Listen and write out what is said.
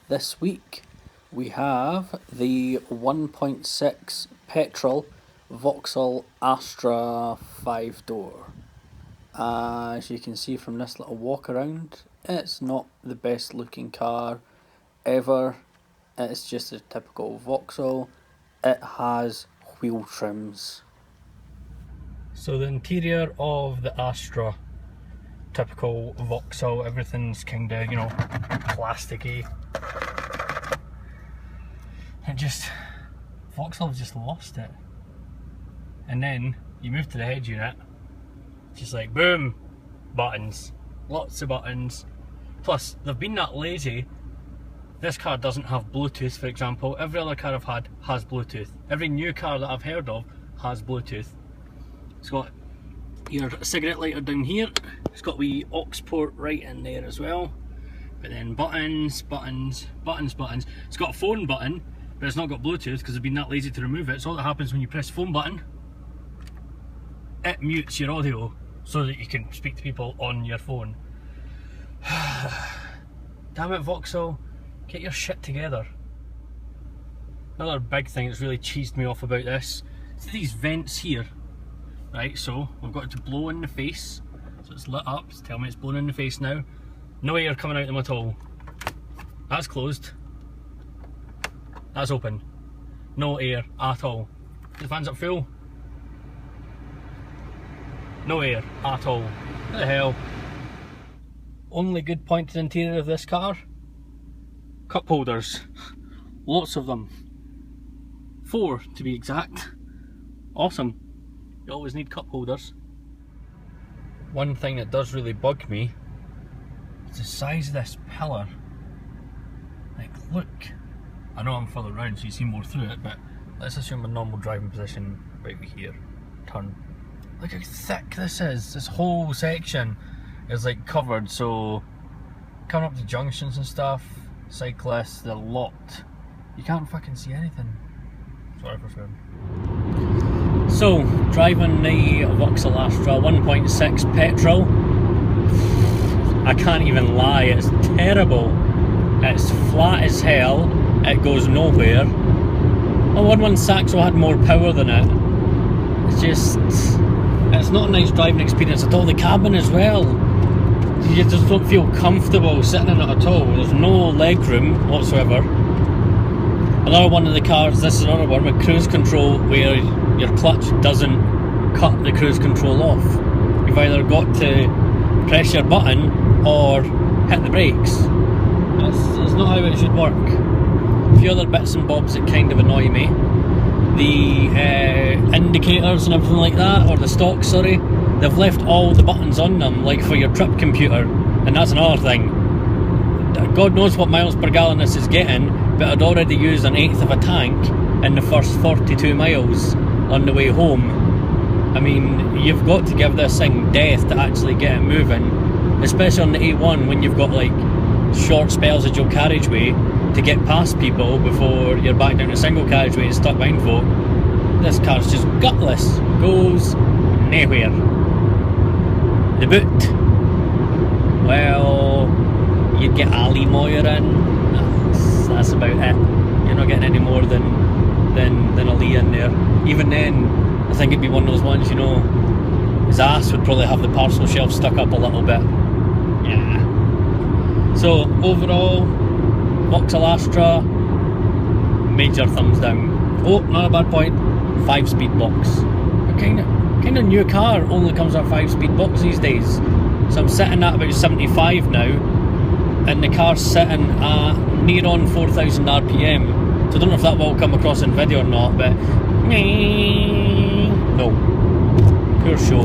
This week we have the 1.6 Petrol Vauxhall Astra 5-door. As you can see from this little walk around, it's not the best looking car ever. It's just a typical Vauxhall. It has wheel trims. So the interior of the Astra, typical Vauxhall, everything's kind of, plasticky. Vauxhall's just lost it. And then you move to the head unit, just like boom, buttons, lots of buttons. Plus they've been that lazy. This car doesn't have Bluetooth, for example. Every other car I've had has Bluetooth. Every new car that I've heard of has Bluetooth. It's got your cigarette lighter down here. It's got wee aux port right in there as well. But then buttons, buttons, buttons, buttons. It's got a phone button, but it's not got Bluetooth because they've been that lazy to remove it. So all that happens when you press the phone button, it mutes your audio so that you can speak to people on your phone. Damn it, Vauxhall, get your shit together. Another big thing that's really cheesed me off about this is these vents here. Right, so we've got it to blow in the face. So it's lit up, it's telling me it's blowing in the face now. No air coming out of them at all. That's closed. That's open. No air at all. The fans up full. No air at all. What the hell? Only good point to the interior of this car: cup holders. Lots of them. 4 to be exact. Awesome. You always need cup holders. One thing that does really bug me is the size of this pillar. Like, look. I know I'm further round so you see more through it, but let's assume a normal driving position right here. Turn. Look how thick this is. This whole section is like covered, so coming up to junctions and stuff, cyclists, they're locked. You can't fucking see anything. Sorry for swearing. So, driving the Vauxhall Astra 1.6 Petrol, I can't even lie, it's terrible. It's flat as hell, it goes nowhere. The 1.6 Saxo had more power than it. It's not a nice driving experience at all. The cabin as well, you just don't feel comfortable sitting in it at all. There's no leg room whatsoever. Another one of the cars, this is another one with cruise control where your clutch doesn't cut the cruise control off. You've either got to press your button or hit the brakes. That's not how it should work. A few other bits and bobs that kind of annoy me. The indicators and everything like that, or the stock, sorry, they've left all the buttons on them, like for your trip computer, and that's another thing. God knows what miles per gallon this is getting, but I'd already used 1/8 of a tank in the first 42 miles on the way home. I mean, you've got to give this thing death to actually get it moving, especially on the A1 when you've got like short spells of dual carriageway to get past people before you're back down to single carriageway and stuck behind folk. This car's just gutless, goes nowhere. The boot, well, you'd get Ali Moyer in. That's about it. You're not getting any more than a Lee in there. Even then, I think it'd be one of those ones, his ass would probably have the parcel shelf stuck up a little bit. Yeah. So overall, Vauxhall Astra, major thumbs down. Oh, not a bad point. 5-speed box. A kind of new car only comes with a 5-speed box these days. So I'm sitting at about 75 now, and the car's sitting at near on 4,000 RPM. So I don't know if that will come across in video or not, but no, poor show.